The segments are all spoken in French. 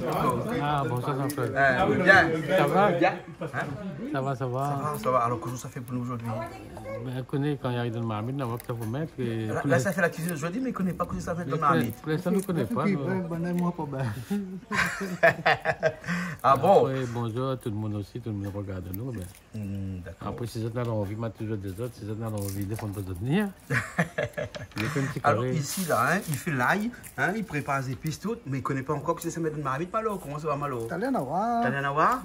bonjour. Ah, bonjour Jean-Claude. Bien. Ça va? Bien. Ça va, ça va. Ça va. Alors, comment ça fait pour nous aujourd'hui? Ben, je connais quand il arrive dans le marmite, on va que ça vous mettre. Et... Là, ça fait la cuisine aujourd'hui, mais il ne connaît pas comment ça fait dans le marmite. Pour l'instant, on ne connaît pas. Ah bon? Après, bonjour à tout le monde aussi, tout le monde regarde nous. Ben. D'accord. Après, si vous avez envie, moi toujours des autres, si vous avez envie, il faut pas de venir. Alors ici, là, hein, il fait l'ail, hein, il prépare les épices toutes, mais il ne connaît pas encore que ça met dans le marmite, Malo. Comment ça va, Malo? T'as rien à voir. T'as rien à voir?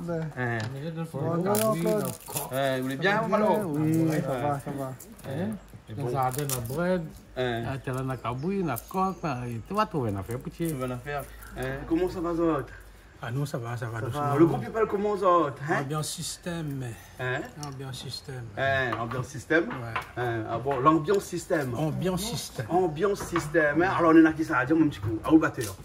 Vous voulez bien, Malo? Oui, ça va, ça va. Dans jardin, dans bread, tu as la cabouille, la coque, tu vas trouver une affaire pour tu. Une affaire. Comment ça va, Zot? Ah non, ça va. Le groupe il parle comment, Zot? Ambiance système. Hein? Ambiance système. Ambiance système? Ouais. Ah bon, l'ambiance système. Ambiance système. Ambiance système. Alors, on est là qui ça a dit, mon petit coup. À où batteur?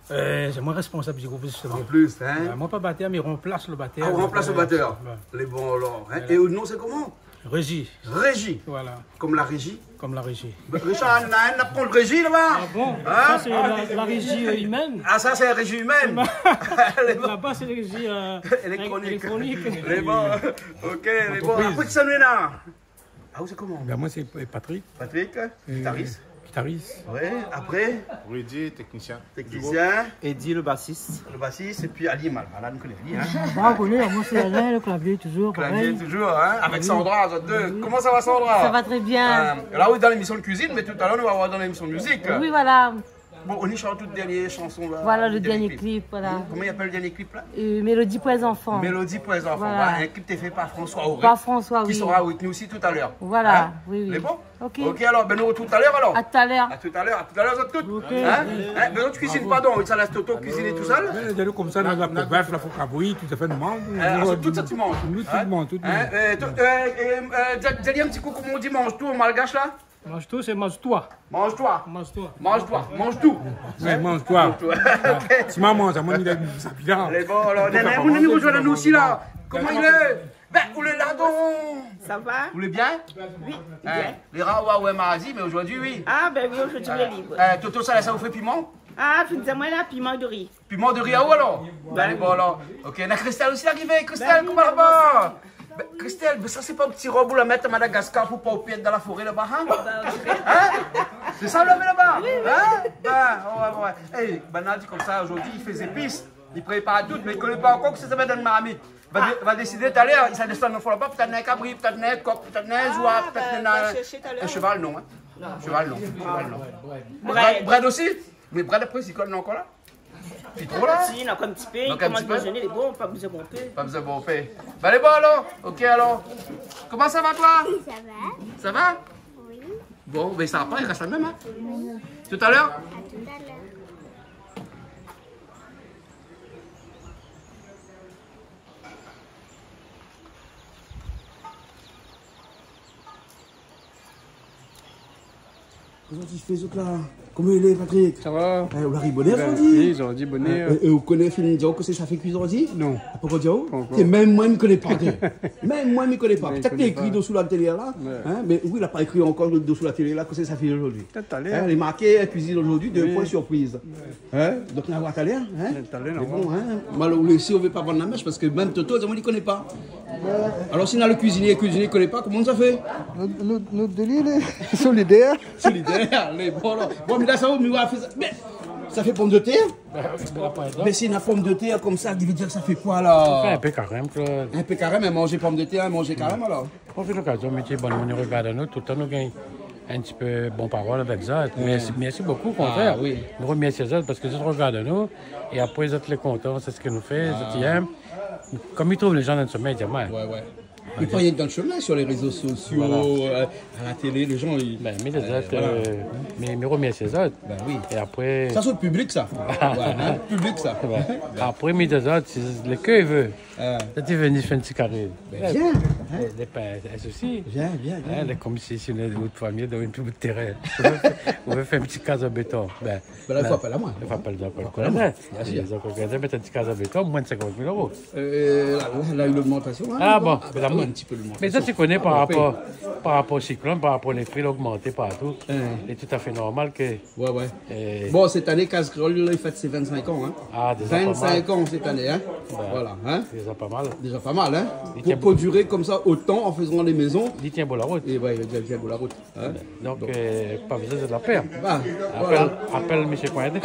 C'est moi responsable du groupe justement. En plus, hein? Moi pas batteur, mais remplace le batteur. Ah, on remplace le batteur. Les bons alors. Hein? Et au nom, c'est comment? Régie. Régie. Voilà. Comme la régie? Comme la régie. Richard, on apprend le régie là-bas? Ah bon? Hein? Ça c'est la régie humaine. Ah, ça c'est la régie humaine? Là-bas c'est la régie électronique. Les bons. Ok, les bons. Après, qui ça nous est là? Ah, c'est comment? Ben, moi c'est Patrick. Patrick, guitariste. Guitariste. Ouais, après? Rudy, technicien. Technicien. Eddie, le bassiste. Le bassiste, et puis Ali Mal. Là, nous connaissons Ali, hein? Moi, c'est Alain, le clavier, toujours. Clavier, toujours, hein? Avec Sandra, vous deux. Comment ça va, Sandra? Ça va très bien. Là, on est dans l'émission de cuisine, mais tout à l'heure, nous allons voir dans l'émission de musique. Oui, voilà. Bon, on y chante toutes les dernières chansons là. Voilà le dernier clip, voilà. Comment il appelle le dernier clip là? Mélodie pour les enfants. Mélodie pour les enfants. Voilà. Un clip fait par François Auré. Par François, oui. Qui sera avec nous aussi tout à l'heure. Voilà, Hein? oui, oui. C'est bon? Ok. Ok, alors, ben nous tout à l'heure alors. À tout à l'heure. À tout à l'heure, vous êtes toutes. Ok. Hein? Ben nous cuisine pardon, ça laisse Toto cuisiner tout seul. Comme ça, dans la bœuf, la faut cabouille, tout à fait demande. Tout ça tu manges. Tout le monde, tout le monde. Dis un petit coup comment on dit mange tout en malgache là? Mange tout, c'est mange-toi. Mange-toi. Mange-toi. Mange-toi. Mange tout. Oui, mange-toi. Si maman, ça m'a mis ça bien. Les bons, alors, mon ami rejoint nous aussi là. Comment il est? Ben, vous l'êtes là donc. Ça va? Vous l'êtes bien? Oui, bien. Les rats, ouais, Maradi, mais aujourd'hui, oui. Ah, ben oui, aujourd'hui, je libre. Toto, ça vous fait piment? Ah, moi là, piment de riz. Piment de riz à où alors? Ben, bon, alors. Ok, la Christelle aussi arrivée. Christelle, comment là-bas? Christelle, mais ça c'est pas un petit robot la mettre à Madagascar pour pas pied dans la forêt là-bas, hein? C'est ça le là-bas? Hein? Ben, ouais. Hey, Banadi comme ça aujourd'hui, il fait ses épices, il prépare tout, mais il connaît pas encore que ça va dans le marmite. Va décider tout à l'heure, il s'est descendu dans le là-bas, peut-être un cabri, peut-être un coq, peut-être un joie, peut-être un cheval, non, hein? Cheval, non. Brad aussi? Mais Brad après, c'est quoi, non encore là? C'est trop là? Si, encore un petit peu, il commence à déjeuner, les bons, pas besoin de bon pain. Pas besoin de bon pain. Ben les bons alors? Ok alors. Comment ça va toi? Ça va? Ça va? Oui. Bon, ben ça va pas, il reste la même, hein? Tout à l'heure? À tout à l'heure. Comment tu fais autres là? Comment il est, Patrick? Ça va? On arrive bonnet aujourd'hui? Oui, ils ont dit bonnet. Et vous connaissez Philippe Diao que c'est ça fait cuisine aujourd'hui? Non. Pourquoi Diao? Même moi, je ne connais pas. Même moi, je ne connais pas. Peut-être qu'il a écrit dessous la télé là. Hein? Mais oui, il n'a pas écrit encore dessous la télé là que c'est ça fait aujourd'hui. Tout à l'heure. Il est marqué cuisine aujourd'hui, 2 points surprise. Hein? Donc on va voir tout à l'heure. C'est bon, hein? Malheureusement, si on ne veut pas vendre la mèche parce que même Toto, il ne le connaît pas. Alors si on a le cuisinier ne connaît pas, comment ça fait? Notre délire est solidaire. Solidaire, les bons là. Bon, mais là, ça va, mais ça fait pomme de terre? Mais c'est une pomme de terre comme ça, qui veut dire que ça fait quoi là? Un peu carême, Claude. Un peu carême, mais manger pomme de terre, manger carême alors? On fait l'occasion, mais bon, on regarde nous, tout le temps, nous gagnons un petit peu bon parole avec ça. Merci beaucoup, au contraire. Oui. Nous remercions ça parce que ils regardent nous et après ils sont les contents, c'est ce qu'ils nous fait, ils aiment. Comme ils trouvent les gens dans le sommeil, ils disent ouais. Il faut rien dans le chemin sur les réseaux sociaux, à la télé, les gens. Ben, mais les autres, mais remercier les autres. Ben oui. Et après. Ça, c'est le public, ça. Ouais, hein, le public, ça. Après, mais les autres, le cœur veut. Quand tu venais faire un petit carré. Ben, viens. Les pains, elles aussi. Viens. Elle est comme si on était de famille dans une petite terrain. On veut faire un petit case en béton. Ben là, il faut appeler à moi. Il faut appeler à moi. Les organisateurs mettent un petit case en béton, moins de 50 000 euros. Elle a eu l'augmentation. Ah bon, un petit peu l'augmentation. mais ça, tu connais par rapport au cyclone, par rapport aux prix augmentés partout. C'est tout à fait normal que. Ouais. Bon, cette année, Casse-Créole, il fête ses 25 ans. Hein. Ah, déjà 25 ans cette année. Hein. Voilà. Hein. Déjà pas mal. Déjà pas mal. Hein. Pour durer comme ça autant en faisant les maisons. Il tient beau la route. Et ouais, il tient beau la route. Hein. Donc, pas besoin de la paire. Appelle M. Pointet.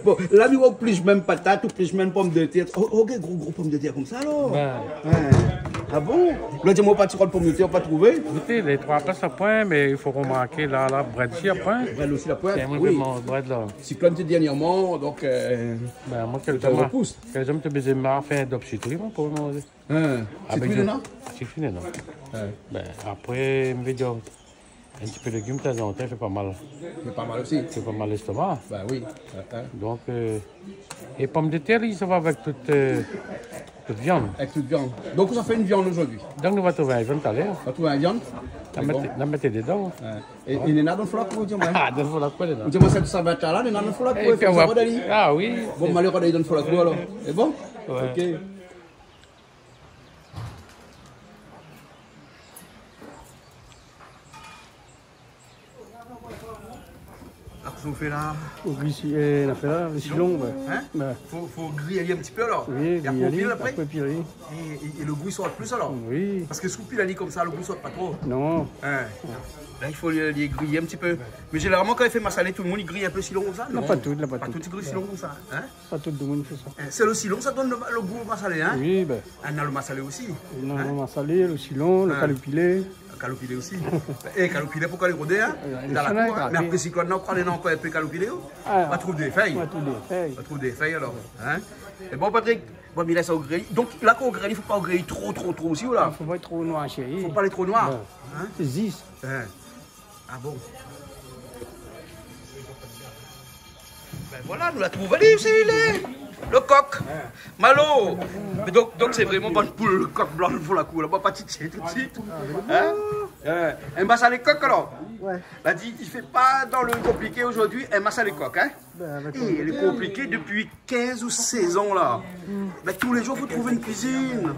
Bon, là, il n'y a plus même patate ou plus même pomme de terre. Ok, gros pomme de terre comme ça alors. Ah bon? Là, dis-moi pas, tu crois le pomme de terre, pas trouvé? Écoutez, les trois places à point, mais il faut remarquer là, bread aussi à point. Bread aussi à point? C'est un oui. bread là. Cyclone dernièrement, donc. Moi, quel homme te baiser m'a fait un dop citri, moi, pour manger. C'est cuit non? C'est cuit non. Après, je vais dire, un petit peu de légumes, de temps en temps, fait pas mal. Fait pas mal aussi. Fait pas mal l'estomac. Ben oui. Donc, et pommes de terre, ça va avec toute viande. Avec toute viande. Donc, ça fait une viande aujourd'hui. Donc, nous allons trouver un viande tout à l'heure. On va trouver une viande? On va mettre dedans. Et il y en a dans le floc, vous dites, moi? Ah, dans le floc, quoi, dedans? Vous dites, moi, ça va être là, il y en a dans le floc, vous faire ça, ah oui. Bon, malheureusement, il y a dans le floc, vous alors. C'est bon? Ouais. Ok. Vous faites là? On a fait là, le silon. Hein? Faut griller un petit peu alors? Oui, et après, après piler. Et le goût sort plus alors? Oui. Parce que sous pile comme ça, le goût sort pas trop. Non. Hein? Là, il faut les griller un petit peu. Mais généralement, quand il fait massaler, tout le monde il grille un peu silon comme ça? Non, pas tout, là, pas tout. Pas tout grille silon comme ça? Hein? Pas tout le monde fait ça. C'est le silon, ça donne le goût massalé, hein? Oui, ben. On a le massalé aussi. Non, le massalé, le silon, le calopilé. Calopilé aussi. Et calopilé, pourquoi les rôder hein? Dans la cour. Mais après, si on a encore un peu calopilé, on va trouver des feuilles. On va trouver des feuilles alors. Hein? Et bon, Patrick, bon, il laisse au grille. Donc là, quand on grille, il ne faut pas au grille trop aussi ou là? Il ne faut pas être trop noir, chérie. Il ne faut pas aller trop noir. Hein? C'est 10. Ah bon? Ben voilà, nous la trouvons ici, il est. Le coq, Malo. Mais donc c'est vraiment bonne poule, le coq blanc pour la cour. Là-bas, pas titiller tout de suite. Hein? Un massa les coqs alors? Ouais. Là, dit, il ne fait pas dans le compliqué aujourd'hui, un massa les coqs. Hein? Et elle est compliquée depuis 15 ou 16 ans là. Ben, tous les jours, il faut trouver une cuisine.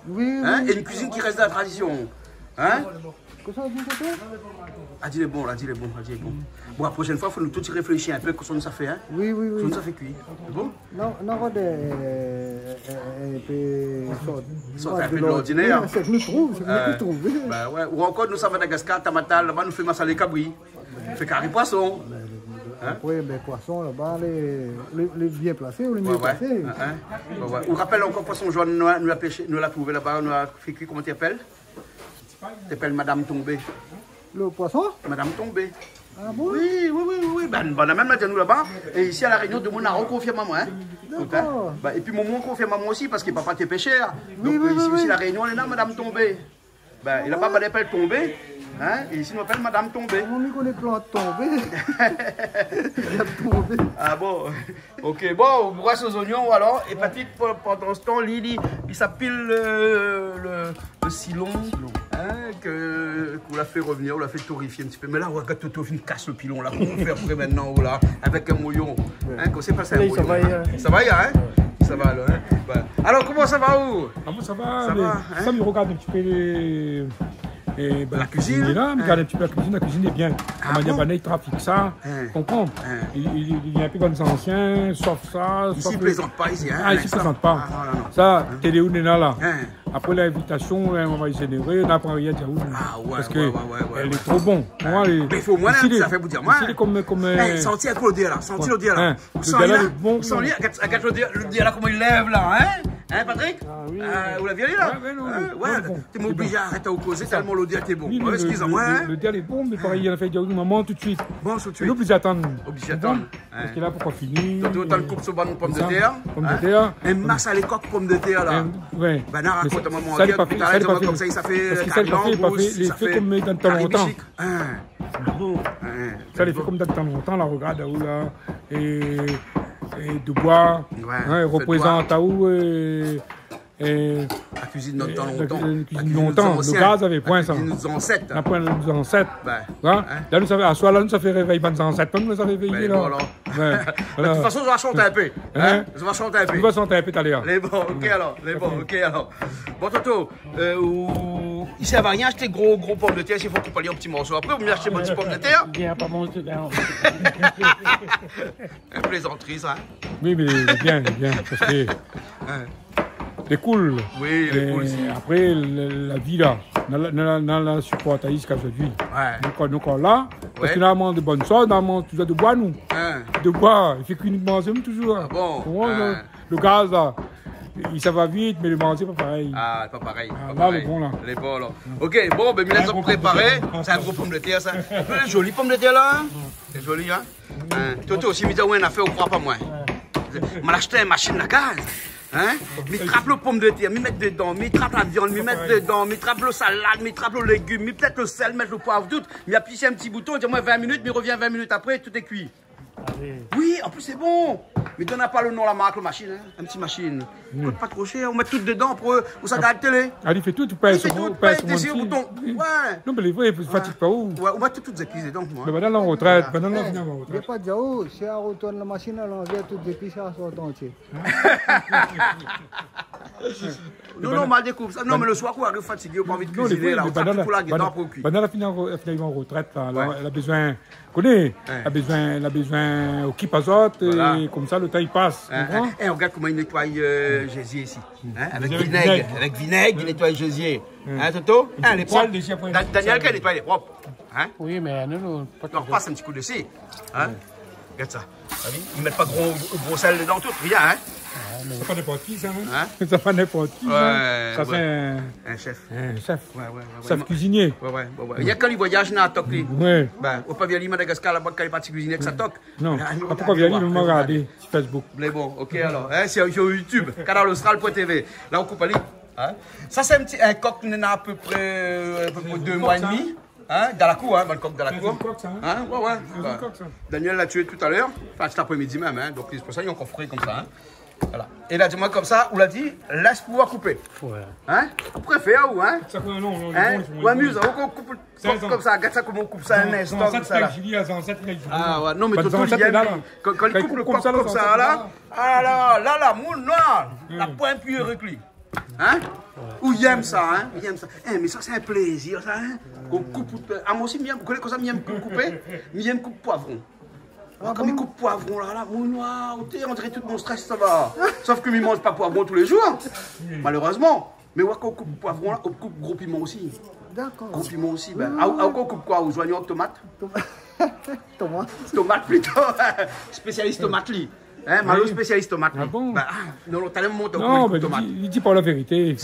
Oui. Hein? Et une cuisine qui reste dans la tradition. Hein? Ah, dis-le bon, là, dis-le bon, dis-le bon. Bon, la prochaine fois, il faut nous tous réfléchir un peu que ça fait, hein? Oui. Ça fait cuit. C'est bon? Non, un peu de l'ordinaire. C'est que nous trouvons, Ben ouais, ou encore, nous sommes à Madagascar, Tamatal, là-bas, nous faisons massalé cabri. On fait carré poisson. Après, ben, poissons, là-bas, les bien placés ou les mieux placés. On rappelle encore poisson jaune, nous l'a trouvé là-bas, nous l'a fait cuire, comment tu appelles? Tu t'appelles Madame Tombé. Le poisson? Madame Tombé. Ah bon? Oui. Ben, la même là, nous là-bas. Et ici à la Réunion, de mon on confirme à moi. Hein. D'accord. Ben, et puis mon confirme à moi aussi, parce que papa t'es pêcheur. Donc ici aussi, la Réunion, on est là, Madame Tombé. Ben, il n'a pas l'appel Tombé. Hein? Et ici, on appelle Madame Tombé. On dit qu'on est plantes tombées. Ah bon? Ok, bon, on brosse aux oignons alors. Et Patrick, pendant ce temps, Lily, il s'appile le silon. Hein, qu'on l'a fait revenir, on l'a fait torréfier un petit peu. Mais là, on va une casse le pilon là. Comment on fait après maintenant là, avec un mouillon? Hein, qu'on sait pas ça. Ça va, ça va, hein? Ça va alors, hein? Ben, alors, comment ça va où? Ah bon, ça va. Ça va, hein? Ça me regarde un petit peu la cuisine là, regarde un petit peu la cuisine est bien. La manière dont il trafique ça, comprends. Il est un peu comme les anciens, sauf ça. Ici, il ne plaisante pas ici. Hein, ici, il ne plaisante pas. Ça, t'es où, Néna là? Après l'invitation, on va y générer, on apprend rien à où. Parce qu'elle est trop bon. Mais il faut moins, ça fait vous dire moi. C'est comme. Senti un peu l'odeur là, senti l'odeur là. L'odeur là est bon. Senti l'odeur là, comment il lève là, hein? Hein, Patrick? Ah oui. Vous l'avez vu là? Ouais, tu m'obliges à arrêter au causer tellement l'odeur était bon. Oui, excusez-moi. L'odeur est bon, mais pareil, il a fait dire maman tout de suite. Bon, tout de suite. Nous obligés d'attendre. Obligé d'attendre. Parce qu'il est là pour qu'on finisse. Tu autant de coupe sur bonne pomme de terre. Pomme de terre. Un masse à l'écoque pomme de terre là. Ouais. Ben, non, raconte à maman. Ça n'est pas fait. Comme ça, ça fait. Parce que ça les fait comme dans le temps longtemps. Ça les fait comme dans le temps longtemps, là, regarde, là, et de bois, Ouais, hein, représente à où la cuisine notre temps longtemps. La cuisine longtemps. Le gaz avait point ça. Nous ancêtres. On a point nos ancêtres. Ben, Hein? Là, nous savons, à soi, là, nous ça fait réveiller nos ancêtres. Nous ça fait réveiller là. Voilà. Ouais, De voilà. toute façon, je vais chanter un peu. Hein? Je vais chanter un peu. On va chanter un peu tout à l'heure. Les bons, ok alors. Les bons, ok alors. Bon, Toto, il sert à rien acheter gros pommes de terre s'il faut couper en petits morceaux. Après, vous m'y achetez mon petit pomme de terre. Bien, pas mon truc. Un plaisanterie, ça. Oui, mais bien, parce que c'est cool. Oui, c'est cool. Après, la vie là, dans la supporte à Iska aujourd'hui. Ouais. Nous sommes là, parce que nous avons de bonnes choses, nous avons toujours de bois, nous. Hein. De bois, il fait qu'une manger toujours. Ah bon? Le gaz là, ça va vite, mais le manger, pas pareil. Ah, pas pareil. Ah, Pas là, pareil. les bons, là. Les bons, là. Ok, bon, ben, Mylène, on préparer. C'est un gros pomme de terre, ça. C'est joli pomme de terre, là. C'est joli, hein. Toto, si tu as un affaire, on croit pas moi. On m'a acheté une machine à gaz. Hein? Mi trappe le pomme de terre, mi mettre dedans, mi trappe la viande, mi mettre dedans, mi trappe le salade, mi trappe le légume, mi peut-être le sel, mettre le poivre, tout. Mi appuie un petit bouton, dis-moi 20 minutes, mi revient 20 minutes après, tout est cuit. Oui, en plus c'est bon. Mais donne pas le nom, la marque, la machine, hein? Un petit machine. Coûte pas trop cher, on met tout dedans pour ça regarde la télé. Ah, il fait tout, tu payes sur mon bouton. Ouais. Non, mais les vrais, ils ne fatiguent pas où. Ouais, on met toutes les épices dedans. Mais maintenant, on retraite, maintenant, on Il finit n'y en a retraite. pas de jao, si on retourne la machine, on enlève toutes les épices à son entier. Non, mal découpe ça. Non, mais le soir, quoi, on est fatigué, on n'a pas envie de Non, les cuisiner, vrais, là. On tape tout pour la guitare pour cuire. Maintenant, elle en retraite, là. Elle a besoin, connais, elle a besoin au kipazot, et comme ça, le temps, il passe. Et regarde comment il nettoie Gésier ici. Avec vinaigre. Avec vinaigre, il nettoie Gésier. Hein, Toto? Elle est propre. Daniel, qu'elle nettoie, elle est propre. Hein? Oui, mais non, pas Tu leur passes un petit coup de scie. Hein? Regarde ça. Ils ne mettent pas gros sel dedans, tout. Rien, hein? Ça pas n'importe qui, ça, hein? Ça pas n'importe qui, ça. Ça, c'est un chef. Un chef. Ouais. Chef cuisinier. Ouais. Il y a quand il voyage dans la toque, lui. Ouais. Ben, au Paviali, Madagascar, là-bas, quand il est parti cuisiner avec sa toque. Non, pourquoi Paviali, il m'a regardé sur Facebook. Mais bon, ok, alors. Hein, c'est sur YouTube, canalaustral.tv. Là, on coupe à lui. Hein? Ça, c'est un coq qui a à peu près 2 mois et demi. Hein? Dans la cour, hein, le coq dans la cour. Hein? Ouais. Daniel l'a tué tout à l'heure, enfin cet après-midi même, hein, donc c'est pour ça qu'il est encore frais comme ça. Hein? Voilà. Et là, dis-moi comme ça, on l'a dit, laisse pouvoir couper. Ouais. Hein? On préfère ou hein? Ça, non, hein? Ou amuse, on coupe comme ça, regarde ça comme on coupe ça un instant comme ça là. Ah ouais, non mais Toto il aime, quand il coupe le coq comme ça là, ah là, moule noir, la pointe puis reclus. Hein? Ou il aime ça, hein? Il aime ça. Eh, mais ça, c'est un plaisir, ça, hein? On coupe. Ah, moi aussi, vous connaissez comme ça, j'aime couper? J'aime couper poivron. Comme il coupe poivron, là, mon noir, on dirait tout mon stress, ça va. Sauf que je ne mange pas poivron tous les jours, malheureusement. Mais quand on coupe poivron, là, on coupe gros piment aussi. D'accord. Gros piment aussi. Ben, on coupe quoi? Vous joignez en tomate? Tomate. Tomate plutôt. Spécialiste tomate, lui. Hein, Malo spécialiste tomate. Ah bon? Bah, non, t'as même monté non, mais il dit pas la vérité. Il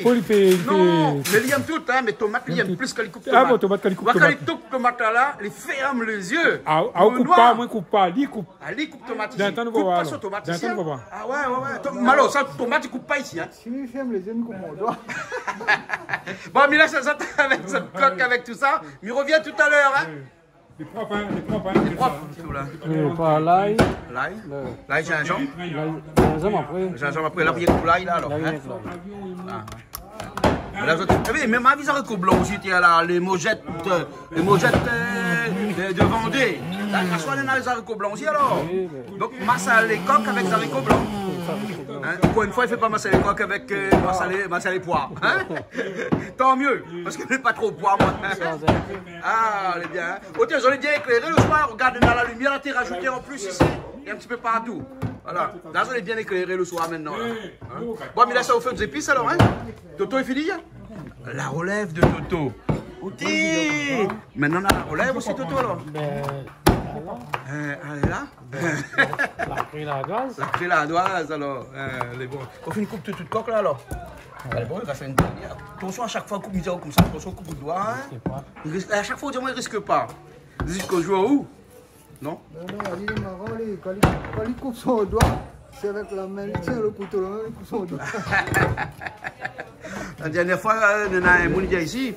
faut lui faire. Non, mais il aime tout, hein, mais tomate, il aime plus qu'il coupe tomate. Ah bon, tomate, quand il coupe tomate. Quand il coupe tomate là, il ferme les yeux. Ah, on coupe pas, moi, coupe pas. Lui, coupe. Ah, lui, coupe tomate ici. D'un Coupe pas sur tomate ici. Ah ouais. Malo, ça, tomate, il coupe pas ici, hein. Si lui ferme les yeux, il coupe mon doigt. Bon, mais là, ça avec ce coq, avec tout ça. Il revient tout à l'heure, hein. Les propres, hein. Les propres, tout là. Pas l'ail. L'ail, gingembre. Gingembre après. Gingembre après, là, il y a l'ail, là, alors. Même ma vie, haricot blanc aussi, là, les mojettes de Vendée. La soirée, on a les haricots blancs aussi, alors. Donc, massa les coques avec les haricots blancs. Hein? Pour une fois, il ne fait pas masser les coques avec masser les pois. Hein? Tant mieux, parce qu'il n'est pas trop pois, moi. Ah, elle est bien. Hein? Oh, tiens, j'en ai bien éclairé le soir. Regardez dans la lumière, là, tu as rajouté en plus ici. Et un petit peu partout. Voilà. Là, j'en ai bien éclairé le soir maintenant. Là. Hein? Bon, mais là, ça au feu des épices alors. Hein? Toto est fini? La relève de Toto. Oti! Maintenant, on a la relève aussi, Toto, alors. Elle est là? La créladoise. La créladoise, alors. Les bons. On fait une coupe de toute coque, là, alors. Elle est bonne, il va faire une dernière. Attention, à chaque fois, coupe misère comme ça. Attention, coupe de doigt. Hein? À chaque fois, il ne risque pas. Jusqu'au jour où? Non? Non, il est marrant, quand il coupe son doigt, c'est avec la main, il tient le couteau, il coupe son doigt. La dernière fois, il y a un monde ici,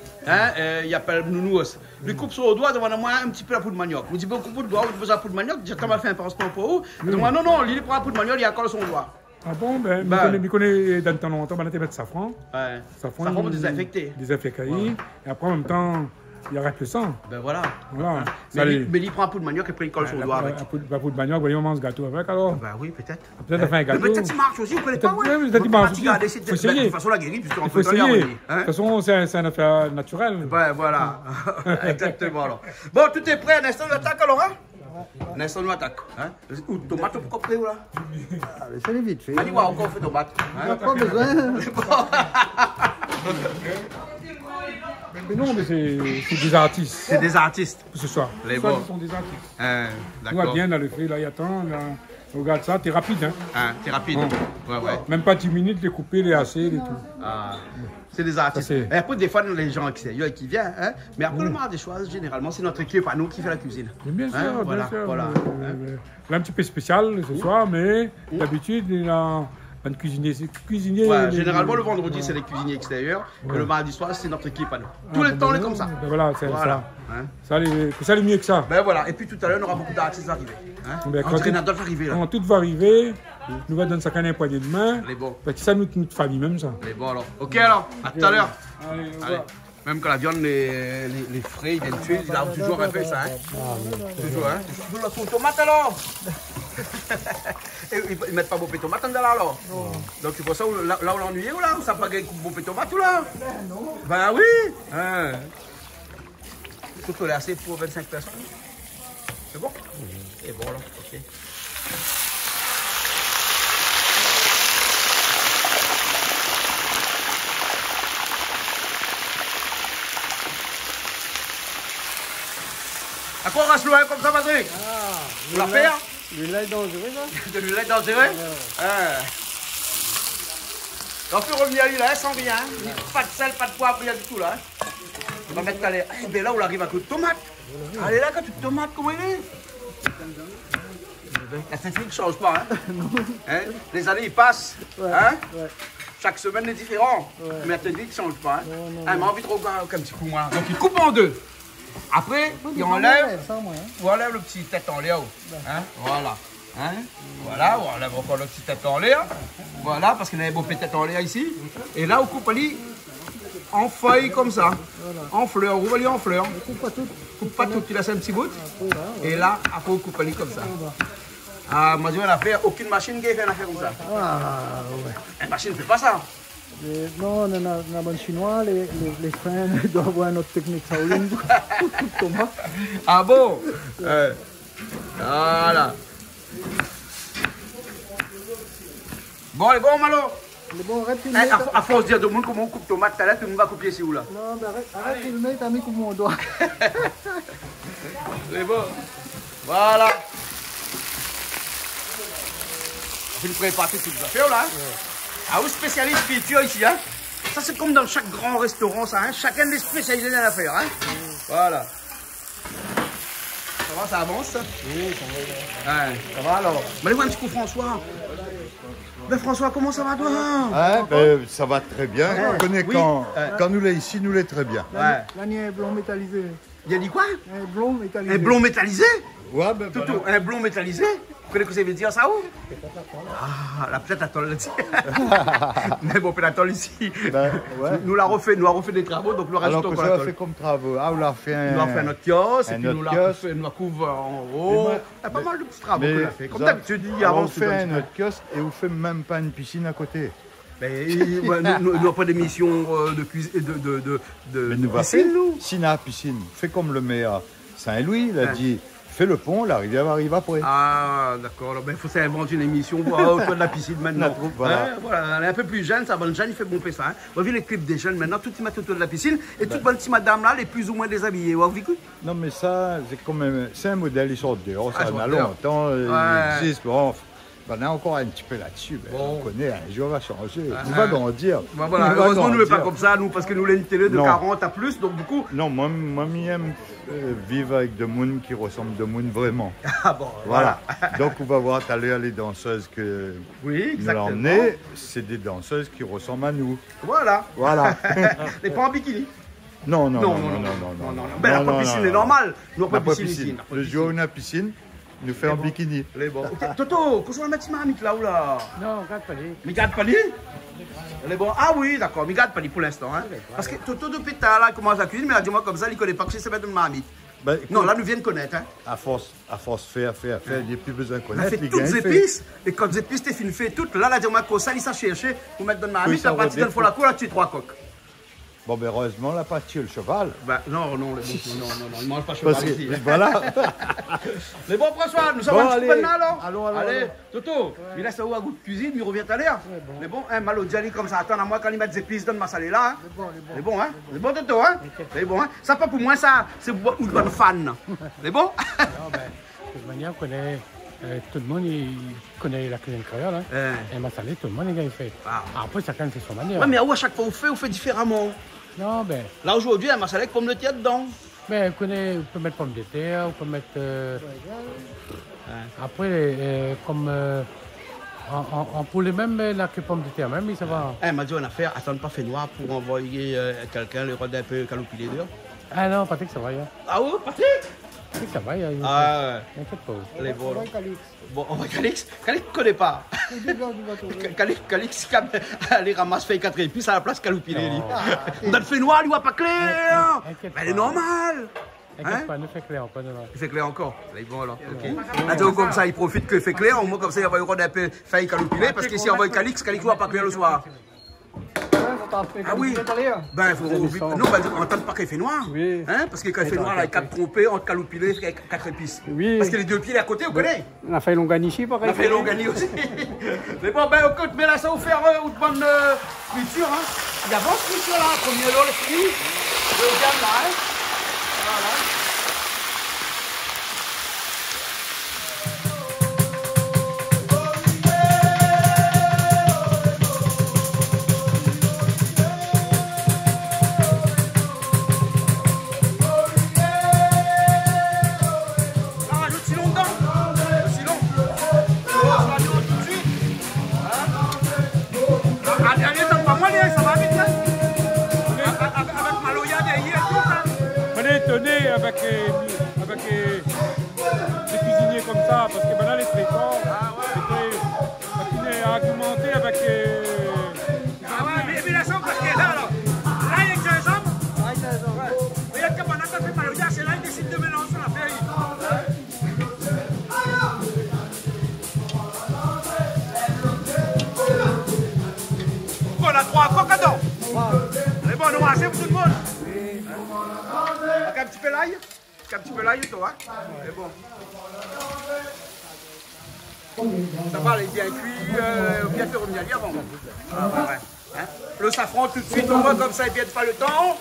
il appelle Nounous. Il coupe sur le doigt, demande moi un petit peu la poudre de manioc. Je dis, bon, coupe le doigt, vous besoin de poudre de manioc, j'ai tellement fait un pansement pour vous. Il dit, non, non, il prend la poudre de manioc, il accorde son doigt. Ah bon, ben, je connais dans le temps longtemps, on a mettre safran. Ouais. Safran pour désinfecter. Désinfecter. Ouais. Et après, en même temps, il arrête le sang. Ben voilà. Voilà. Mais il prend un poudre de manioc et puis il colle son doigt avec. La poudre de manioc, on mange gâteau avec alors. Ben oui, peut-être. Peut-être faire un gâteau. Peut-être qu'il marche aussi, vous ne connaissez pas, ouais. Peut-être qu'il marche aussi. De toute façon, la guérit, puisqu'on faut essayer. De toute façon, c'est une affaire naturelle. Ouais, voilà. Exactement alors. Bon, tout est prêt, un instant d'attaque alors, hein? Un instant d'attaque. Ou tomate pour couper ou là? C'est vite fait. Allez voir encore on fait tomate. Pas besoin. Mais non, mais c'est des artistes. C'est des artistes. Ce soir. Les ce bons. Ce sont des artistes. D'accord. Nous, on va bien dans le fait, là, il attend. Là. Regarde ça, t'es rapide, hein? Ah, t'es rapide. Ouais, ouais. Même pas 10 minutes, les couper, les hasser, les tout. Ah. C'est des artistes. Et après, des fois, les gens extérieurs qui viennent, hein? Mais après, le mardi des choix, généralement, c'est notre équipe à nous qui fait la cuisine. Bien sûr, hein? bien sûr. Voilà. Là, un petit peu spécial ce soir, mais d'habitude, il a un cuisinier. Ouais, généralement, le vendredi, c'est les cuisiniers extérieurs. Et le mardi soir, c'est notre équipe à nous. Tout le temps, on est comme ça. Ben voilà, c'est voilà. Ça. Ça allait mieux que ça. Ben voilà. Et puis tout à l'heure, on aura beaucoup d'artistes arrivés. Hein? Ben, Quand arriver là. Quand tout va arriver, nous va donner ça qu'un poignée de main. Les bons. Parce que ça, notre famille même, ça. Les bons alors. Ok alors, à tout à l'heure. Allez. Même quand la viande, les frais, ils viennent tuer, ils a toujours un peu ça. Hein? Toujours, hein? Tu veux la sauce tomate alors? Ils mettent pas beau tomate dedans alors? Donc c'est pour ça, là où l'ennuyé ou là? Où ça pas gagner beau tomate ou là? Non. Ben oui! Hein? Tout est assez pour 25 personnes. C'est bon? C'est bon là, ok. À quoi on reste loin comme ça, Patrick? Vous la faire? L'huile est dangereuse, hein? De l'huile dangereuse? On peut revenir à l'huile, hein, sans rien. Pas de sel, pas de poivre, rien du tout là. On va mettre là. Eh bien là, on arrive à coup de tomate. Allez là, quand tu tomates, comment il est? La technique ne change pas, hein? Les années, ils passent. Hein? Chaque semaine est différent. Mais la technique ne change pas. Hein? Elle m'a envie de regarder un petit coup, moi. Donc, il coupe en deux. Après, il enlève le petit tête en l'air. Hein? Voilà. Hein? Voilà, on enlève encore le petit tête en l'air. Voilà, parce qu'il y a un beau tête en l'air ici. Et là, on coupe en feuilles comme ça. En fleurs, on va aller en fleurs. Coupe pas tout, tu laisses un petit bout. Et là, après, on coupe comme ça. Ah, moi, je vais la faire. Aucune machine qui fait une affaire comme ça. Ah, ouais. Une machine ne fait pas ça. Non, dans la bonne chinois, les frères doivent avoir notre technique Shaolin pour tomate. Ah bon? Voilà. Bon, les bons, Malo. Les bons, arrête de à force de dire à tout le monde comment on coupe tomate, tout le monde va couper ici ou là. Non, mais arrête de filmer, t'as mis comme mon doigt. Les bons. Voilà. Je vais préparer toutes les affaires là. Ah, vous spécialiste friture ici, hein? Ça, c'est comme dans chaque grand restaurant, ça, hein? Chacun est spécialisé dans l'affaire, hein? Voilà. Ça va, ça avance, ça? Oui, ça va. Ouais, ça va alors. Mais allez voir un petit coup, François. Ben, François, comment ça va, toi? Ça va très bien. On connaît quand nous l'est ici, nous l'est très bien. Ouais. L'année est blond métallisé. Il a dit quoi? Un blond métallisé. Un blond métallisé? Ouais, ben Toutou, un blond métallisé? Vous connaissez ce que ça veut dire ça où? Ah, la plate attole ici. Mais bon, peut attole ici. Ben, ouais. Nous l'a refait des travaux, donc nous rajoutons encore la fait comme travaux. Ah, on l'a fait nous l'a fait notre kiosque, et puis nous kiosque. la couvre en haut. Il y a pas mal de petits travaux qu'on a fait. Comme d'habitude, il on fait notre kiosque et on fait même pas une piscine à côté. Nous n'avons pas d'émission de cuisine, de piscine, nous. Piscine. Fait comme le maire Saint-Louis, il a dit. Fais le pont, la rivière arrive après. Ah, d'accord. Il faut s'inventer une émission autour de la piscine maintenant. Voilà. Voilà. Elle est un peu plus jeune, ça va, le jeune, il fait bon ça. Hein. On voit les clips des jeunes maintenant, tout ils mettent autour de la piscine et toutes les petites madames là, les plus ou moins déshabillées. Non, mais ça, c'est quand même. C'est un modèle, ils sortent dehors, ça en a longtemps, il existe. Bon, On a encore un petit peu là-dessus, mais Bon. on connaît, un jour va changer. On va grandir. Bah voilà, On va heureusement, nous ne grandir. pas comme ça, nous, parce que nous, les une télé de Non. 40 à plus, donc du coup. Non, moi, j'aime vivre avec des gens qui ressemblent de monde vraiment. Ah bon, Voilà. Donc, on va voir tout à l'heure les danseuses que Oui, nous exactement. avons emmenées. C'est des danseuses qui ressemblent à nous. Voilà. Voilà. Et pas en bikini. Non. Non. Ben, la piscine est normale. Nous, La pas piscine ici. piscine. Le jour où on a piscine, nous fait en bikini. Les bons. Ok, Toto, qu'est-ce qu'on va mettre marmite là ou là? Non, regarde pas les. Mais garde pas lui. Les bons. Ah oui, d'accord, mais garde pas lui pour l'instant. Hein. Parce que Toto de pétard là, il commence à cuisiner, mais là, dis-moi comme ça, il ne connaît pas que c'est mettre une marmite. Ben, écoute, Non, là, nous viennent connaître. Hein. à force faire, il n'y a plus besoin de On a connaître. fait les toutes gars, les ils fait. épices, et quand les épices, t'es fini fait toutes. Là, dis-moi qu'on ça, il s'est cherché pour mettre dans la marmite, ça la partie dans le redépend. fond la cour, là, tu es 3 coques. Bon, ben heureusement, la pas tué le cheval. Bah, non, non, il mange pas Parce cheval ici. que, voilà. Mais bon, François, nous sommes Bon, un petit allez. peu de là, alors. Allons. Allez, Toto, il laisse où à goût de cuisine, il revient tout à l'heure. Mais bon, hein, Malo Djali comme ça, attends à moi quand il met des épices dans ma salée là. C'est bon, hein. C'est bon, Toto, hein. C'est bon, hein. Ça, pas pour moi, ça, c'est pour une bonne fan. C'est bon? Non, ben, de toute manière, on connaît. Tout le monde il connaît la cuisine créole. Hein. Et ma salée, tout le monde il fait. Ah. Après, chacun fait son manière. Ouais, mais où à chaque fois on fait différemment. Non, ben. Là, aujourd'hui, il y a ma salée avec pomme de terre dedans. Ben, on peut mettre pommes de terre, on peut mettre. Après, comme. En poulet même, là, que pommes de terre même, mais ça va. Elle m'a dit, on a fait, attends pas fait noir pour envoyer quelqu'un, le rôde un peu calopilé dehors. Ah non, Patrick, ça va. Hein. Ah ouais, Patrick? Patrick, ça va. Hein. Ah ouais. T'inquiète pas. Les bons. Bon, on va Calix. Calix ne connaît pas. Calix, elle ramasse fait 4 épices à la place calopilé. Dans le fait noir, lui, voit pas clair. Inquiète Mais elle est pas. normale. T'inquiète pas, ne fais clair encore. Non. Il fait clair encore. Là, bon alors. Ok. Attends, comme ça, il profite qu'il fait clair. Au moins, comme ça, il va y avoir un peu failli calopilé. Parce que si on voit Calix, Calix ne voit pas clair le soir. Ah oui. Ben, il faut. Non, ben, on n'entend pas qu'il fait noir. Oui. Hein? Parce que quand il fait noir, là, il a 4 trompés entre calopilé et 4 épices. Oui. Parce que les deux pieds à côté, vous connaissez? On a fait Longanichi, pareil. On a fait Longani aussi. Mais bon, ben écoute, mais là, ça va vous faire une bonne friture. Hein. Il y a bonne friture là, premier lot, le fruit. Deuxième là. Hein. Voilà. Ah, rajoute si long dedans. Si long. On va dire tout de suite. Hein? Allez, t'as pas moi, ça va vite, hein? Avec Maloya derrière et tout, hein? On est étonné avec les cuisiniers comme ça, parce que maintenant les traitants, c'était argumenté avec. Ah ouais, mais la chambre, parce que là, il y a 15 hommes. Ouais. Mais il y a que pendant qu'on fait Maloya, c'est là, il décide de mélanger la feuille. On a 3 coques dedans. C'est bon, on va assez pour tout le monde. Avec un petit peu l'ail. Avec un petit peu l'ail, toi. Hein? C'est bon. Ça va, elle est bien cuit, bien fait revenir avant. Ah, ouais. Hein? Le safran tout de suite, on voit comme ça, il ne perd pas le temps.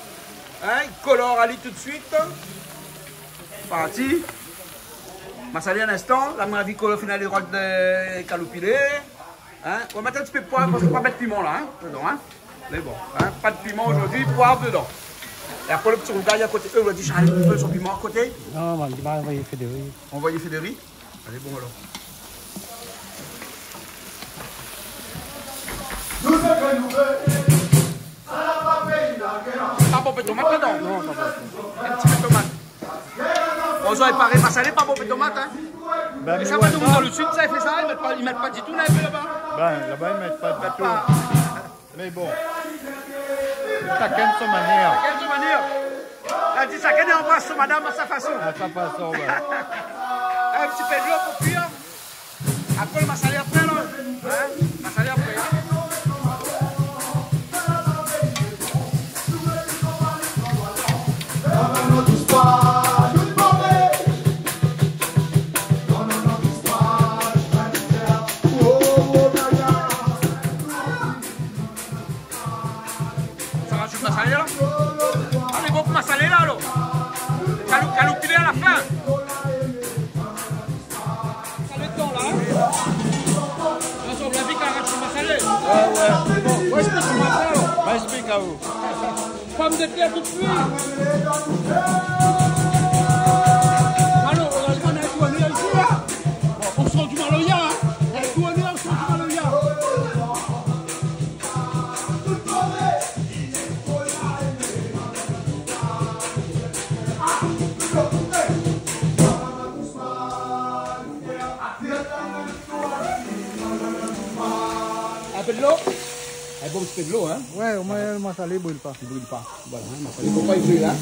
Hein? Il colore Ali tout de suite. Parti. Ma salée un instant, là, mon avis, au final, les rocs de calopilé. Hein? On va mettre un petit peu de poivre parce qu'on va mettre piment là, hein? Dedans. Hein? Mais bon, hein? Pas de piment aujourd'hui, poivre dedans. Et après, le petit rougaille à côté. Eux, on a dit, Charles, un peu son piment à côté. Non, on va envoyer Fédéry. Envoyer Fédéry. Allez, bon alors. Pas bon peu de tomate dedans? Non, pas bon. Un petit peu de tomate. On aurait paré ma salée, pas bon peu de tomate, hein? Ben, Mais ça va nous dans le sud, ça, il fait ça, ils mettent pas du tout là-bas. Ben, là-bas, ils ne mettent pas de tout. Mais bon, chacun de sa manière. Quelle manière? Elle dit chacun embrasse son madame à sa façon. À sa façon, ben. Un petit peu de l'eau pour cuire. Après, ma salée après, là. Hein? Ma salée après. Hein? Ça rajoute ma salée là? Ah, mais bon pour ma salée là, alors. Calopilé à la fin. là-haut. Pomme de terre tout de suite. Alors, on a tout amené ici, là. On sort du Maloya, hein. Tout amené, on sort du Maloya. Un peu de l'eau? Un bon petit peu de l'eau, hein? Ouais, au moins le massalé ne brûle pas. Il ne brûle pas. Voilà, hein, massalé. Pourquoi il brûle, hein?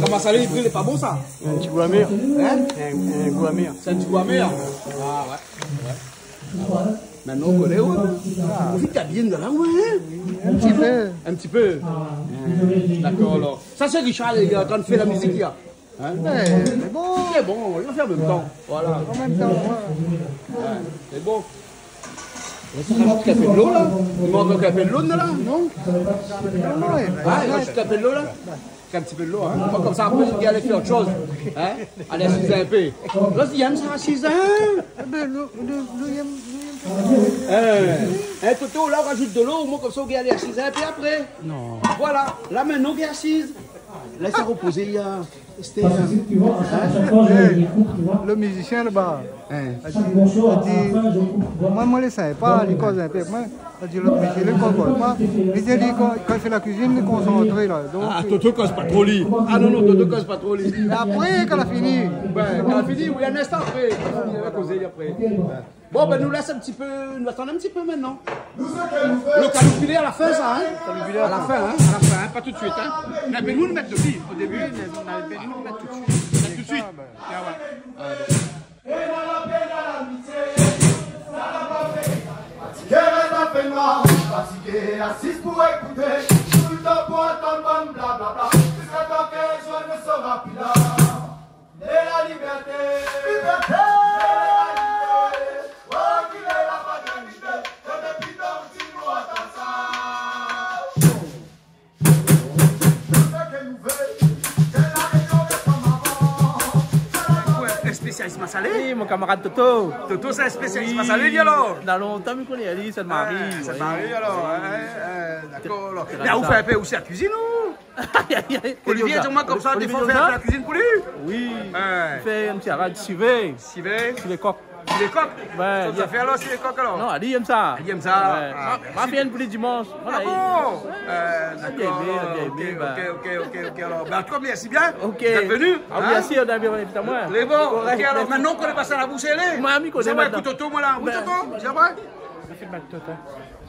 Le massalé, il brûle, c'est pas bon, ça? Un petit goût amer. Hein? Un goût amer. C'est un petit goût amer. Ah, ouais. Maintenant, on connaît, ouais. On vit ta bien de là, ouais. Un petit peu. Un petit peu. D'accord, alors. Ça, c'est Richard, il est en train de faire la musique, là. Hein? Ouais, c'est bon. C'est bon, il va faire en même temps. Voilà. En même temps, ouais. Ouais, c'est bon. Ça rajoute un peu de l'eau, là? Il manque encore un peu de l'eau, là? Non? Ah, il rajoute un peu de l'eau, là? Un petit peu de l'eau, hein? Pas comme ça, après, il allait faire autre chose. Hein? Allez, assiser un peu. Là, il aime ça, assiser. Toto, là, on rajoute de l'eau, moi, comme ça, on va aller assiser un peu après. Non. Voilà. Là, maintenant, on est assise. Laisse ça reposer, il y a... Le musicien là-bas, Hein? a dit, moi, je ne savais pas, il cause un peu. Moi, il dit, l'autre monsieur, il ne comprend pas. Il dit, quand il fait la cuisine, il est concentré là. Donc, Ah, Toto cause pas trop lit. Ah non, non, Toto cause pas trop lit. mais après, quand il a fini, Ben, quand on a fini, oui, un instant après. On va causer après. Bon, ben, nous laisse un petit peu, nous attendons un petit peu maintenant. Le calculé à la fin, ça, hein? À la fin, hein? À la fin, hein? Pas tout de suite, hein? On avait nous le mettre de vie. Au début, on avait nous le mettre tout de suite. Tout de suite. Ah, ouais. Fatigué, assise pour écouter, tout le temps pour entendre bon blablabla, jusqu'à temps que je ne sera plus là. Et la liberté, liberté, oh, qu'il est la fraternité, et depuis tant que tu nous attends ça. Tout ce que nous voulons, c'est la région de comme avant. Un spécialiste massalé? Oui, mon camarade Toto. Toto, c'est un spécialiste massalé, lui alors? Dans longtemps, il connaît Ali, ça te marie. Ça m'arrive alors, d'accord. Alors. Mais on fait un peu aussi la cuisine, ou? Olivier, dis-moi comme ça, des fois on fait un peu la cuisine pour lui? Oui, il fait un petit arrêt, suivez. Civet? Les coques. Les coques? Ouais, Ça fait alors, c'est les coques alors? non, Ali aime ça. Il aime ça? Ouais. Ah, Va faire une pour les dimanches. Voilà, Ah bon? bien D'accord, aimé, bah. ok, alors. Ben, en tout cas, merci bien. Ok. Vous êtes venu? Ah oui, assis, on a bien invité à moi. Les bons, ok, alors maintenant qu'on est passé à la bouche, elle est. Moi, ami, qu'on est C'est vrai, maintenant. écoute, Toto, moi là. Oui, Toto, c'est vrai?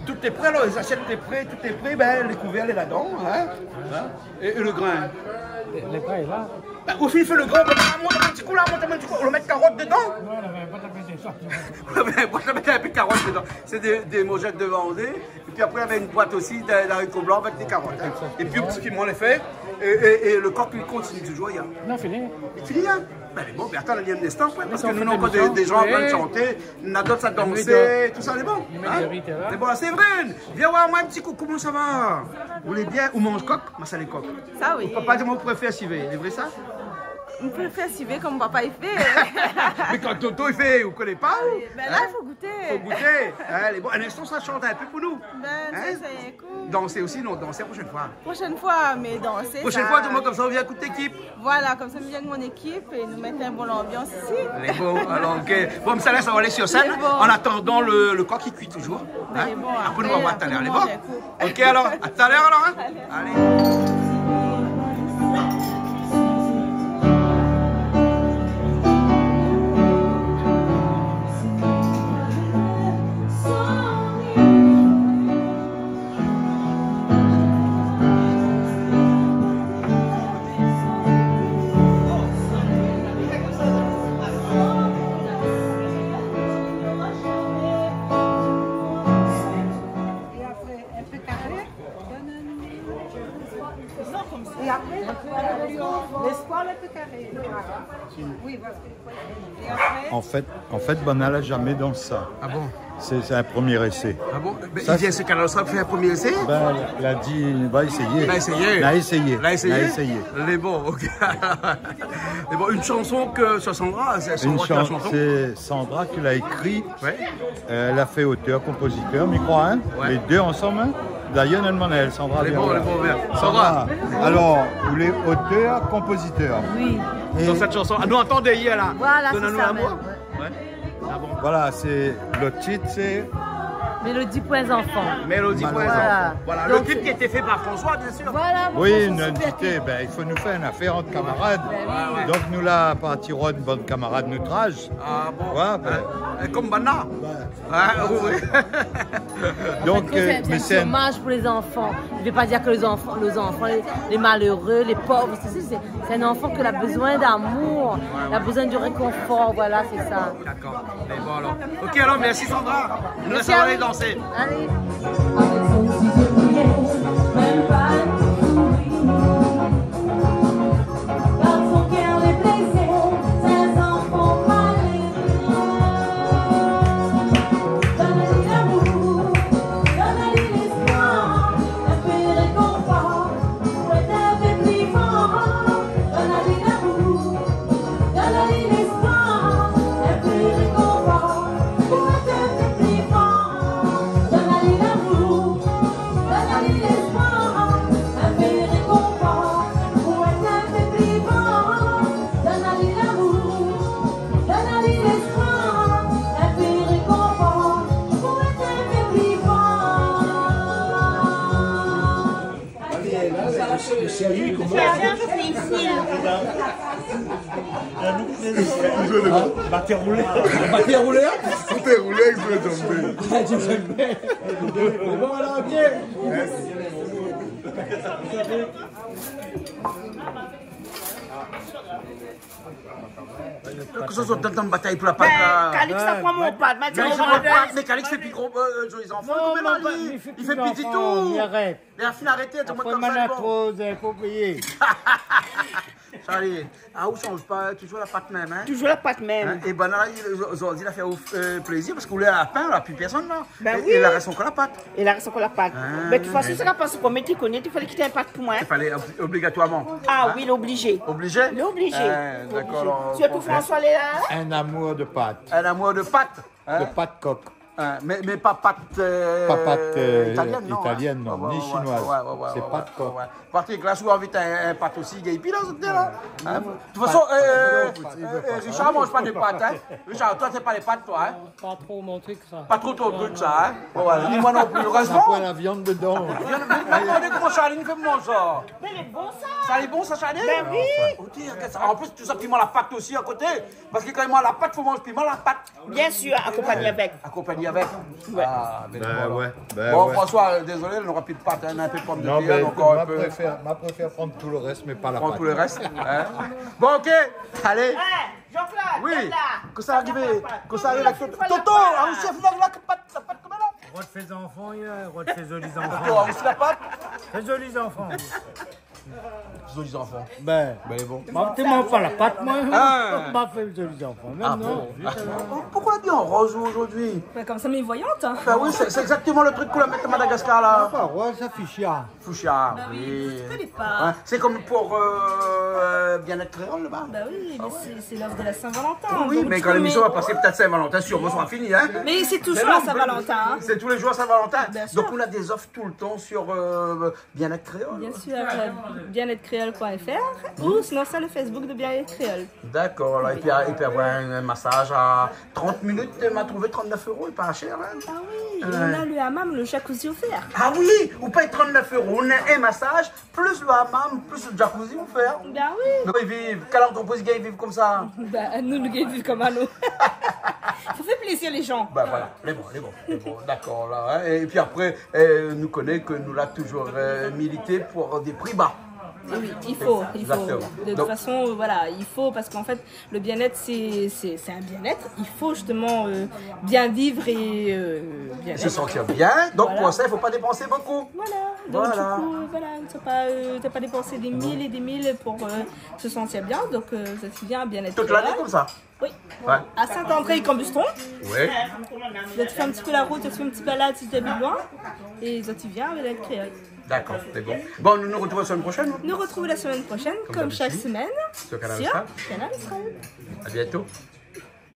Tout est prêt, alors, les assiettes, tout est prêt, ben, les couverts, les là-dedans, hein? Et le grain? Les bras, il va. Ben, au fil, il fait le grain, on monte un petit coup là, on le met carottes dedans? Non, on n'avait pas tapé ça. Moi, je mettais un peu de carottes dedans. C'est des mojettes de Vendée. Et puis après, il y avait une boîte aussi d'haricots blancs avec des carottes. Hein. Et puis, au petit piment, on les fait. Et le coq, il continue toujours. Il y a... Non, fini. Il finit, hein? Ben, bon, mais attends, il y a un instant, quoi, parce que nous n'avons pas des gens en train de chanter. On a d'autres à danser, tout ça, c'est bon. C'est bon, Séverine, viens voir moi un petit coup, comment ça va? Vous voulez bien? Ou mange coq? Moi, ça les coq. Ça, oui. Papa, dis-moi, vous préférez civet, c'est vrai ça? On peut faire civet comme papa il fait. Mais quand Toto il fait, vous ne connaissez pas? Ben là, il faut goûter. Faut goûter. Allez, bon, un instant, ça chante un peu pour nous. Ben, Hein? c'est cool. Danser aussi, non, danser la prochaine fois. Prochaine fois, mais danser. Prochaine ça... fois, tout le monde comme ça, on vient à toute l'équipe. Voilà, comme ça, on vient avec mon équipe et nous mettons un bon ambiance ici. Allez, bon, alors, ok. Bon, ça laisse, on va aller sur scène Bon. en attendant le coq qui cuit toujours. Hein? Bon, Après, nous, on va voir tout à l'heure. Allez, bon. après, nous, on Ok, alors, à tout à l'heure, alors. Hein? Allez. Et après, l'espoir le peu carré. Oui, voilà. Et après, En fait, Bana n'a jamais dansé ça. Ah bon? c'est un premier essai. Ah bon? Ça, Il vient ce canal pour faire un premier essai? Ben, il a dit, va essayer. Il a essayé. Il a essayé. Il a essayé. Il a essayé. Les bons, ok. Les bons, une chanson que sur Sandra, c'est Sandra qui a la chanson. C'est Sandra qui l'a écrit. Ouais. Elle a fait auteur, compositeur, micro, hein. Ouais. Les deux ensemble. Hein. D'ailleurs, elle demandait, Sandra. Les viens bons, là. les bons, bien. Sandra. Alors, vous voulez auteur, compositeur? Oui. Et Dans cette chanson. Ah, nous entendez hier là. Voilà, c'est Donne-nous ça l'amour. même. Ouais. Ah bon. voilà, c'est le titre, c'est Mélodie pour les enfants. Mélodie pour les Voilà. enfants. Voilà. Le Donc, clip qui a été fait par François, bien sûr. Voilà. oui, c'est une super entité. clip. Ben, il faut nous faire une affaire entre camarades. oui. Donc nous là, partirons de bonnes camarades noutrage. Ah bon. Ouais, ben. Comme Bana. Ah, oui. Donc, C'est un hommage pour les enfants. Je ne vais pas dire que les enfants, les malheureux, les pauvres, c'est un enfant qui a besoin d'amour, il a besoin du réconfort, voilà, c'est ça. D'accord. Mais bon alors. Ok alors, merci Sandra. Nous Merci laissons à aller vous. danser. Allez. Battez roulé. Battez roulé. Tout est roulé avec le tombé. Bon alors, bien. Que ce soit dans une bataille pour la pâte là. Calix, ça prend mon pâte. Mais Calix fait plus gros, jolis enfants. Il fait petit tout. Il arrête. Il a fini d'arrêter, tout le monde Après, comme ça. maintenant, c'est bon. il faut payer. Charlie, ah, où change pas, toujours la pâte même, hein? Toujours la pâte même. Et ben là, aujourd'hui, il a fait plaisir parce qu'on voulait la pain, là, plus personne là. Ben Et oui. il reste encore la pâte. Et là, reste encore la pâte. Mais de toute façon, c'est pas parce qu'on mettait qu'on il fallait quitter un pâte pour moi. Il fallait obligatoirement. Ah oui, l'obligé. Obligé? L'obligé. D'accord. Surtout François Léa. un amour de pâte, Un amour de pâte. de pâte coq. Mais pas pâte italienne, non. Italienne, non, ni chinoise. C'est pâte coq. Parce que là, souvent, vite un pâte aussi, et puis là, c'était là. De toute façon, Richard mange pas de pâtes, hein. Richard, toi, t'es pas les pâtes, toi, hein. Pas trop mon truc, ça. Pas trop ton truc, ça, hein. Voilà, ni moi non plus. Ça Heureusement. prend la viande dedans. Regardez comment Charline fait manger ça. Mais il est bon ça. Ça est bon, ça, Charline? Ben oui. Oh, dire que ça- En plus, tout ça, piment la pâte aussi à côté. Parce que quand il mange la pâte, il faut manger piment la pâte. Bien sûr, accompagné avec. Accompagné avec. Ah, mais Ben bon, ouais, ben bon, ouais. François, désolé, on n'aura plus de pâte, hein, un peu de pomme de Non, terre, mais donc on ma peut préfère prendre tout le reste, mais pas la prendre pâte. tout le reste. Hein. Bon, ok, allez. Jean-Claude, Oui, viens là. que ça arrive, que ça arrive avec Toto. Fallait Toto, pas. ah, aussi, la pâte comme là. Roi de ses enfants, il a roi de ses jolis Toto, enfants. ah, aussi la pâte. Ses jolis enfants. Jolis enfants. Ben, bon. tu m'en pas la pâte, moi. Ah. M'a fait les jolis enfants. Ah Maintenant, bon? Pourquoi on l'a mis en rose aujourd'hui? Comme ça, mais voyante. Hein. Ben oui, c'est exactement le truc qu'on la mettre à Madagascar là. pas roi, ça fichia. Fuchsia, oui. Je connais pas. Ouais, c'est comme pour bien-être créole là-bas. Bah oui, mais c'est l'œuvre de la Saint-Valentin. Oui, Donc, mais tu quand l'émission mets- va passer peut-être Saint-Valentin, sûrement sera fini, hein. Mais c'est toujours la Saint-Valentin. Hein. C'est tous les jours Saint-Valentin. Bien sûr. Donc on a des offres tout le temps sur bien-être créole. Bien sûr, bien-être-créole.fr ou sinon c'est le Facebook de Bien-être Créole. D'accord, là, et puis avoir un massage à 30 minutes, il m'a trouvé 39 €, il pas cher, hein. Ah oui, et on a le hammam, le jacuzzi offert. Ah oui, vous payez 39 €, on a un massage, plus le hammam, plus le jacuzzi offert. Ben oui. Mais ils vivent, quelle entreprise ils vivent comme ça? Bah nous, nous vivons comme à nous. Ça fait plaisir les gens. Ben voilà, les bons, d'accord là. Hein. Et puis après, nous connaît que nous l'a toujours milité pour des prix bas. Et oui, il faut. Exactement. De toute façon, voilà, il faut, parce qu'en fait, le bien-être, c'est un bien-être. Il faut justement bien vivre et bien se sentir bien. Donc voilà. pour ça, il ne faut pas dépenser beaucoup. Voilà. Donc du coup, voilà, tu n'as pas dépensé des mille et des mille pour se sentir bien. Donc ça se bien bien-être. Toute l'année comme ça? Oui. Ouais. À Saint-André-Cambuston. Oui. Là, tu fais un petit peu la route, tu fais une petite balade si tu habites loin. Et là, tu viens avec créole. D'accord, c'est bon. Bon, nous nous retrouvons la semaine prochaine. Nous retrouvons la semaine prochaine, comme chaque semaine, sur Canal sur Israël. Canal Israël. À bientôt.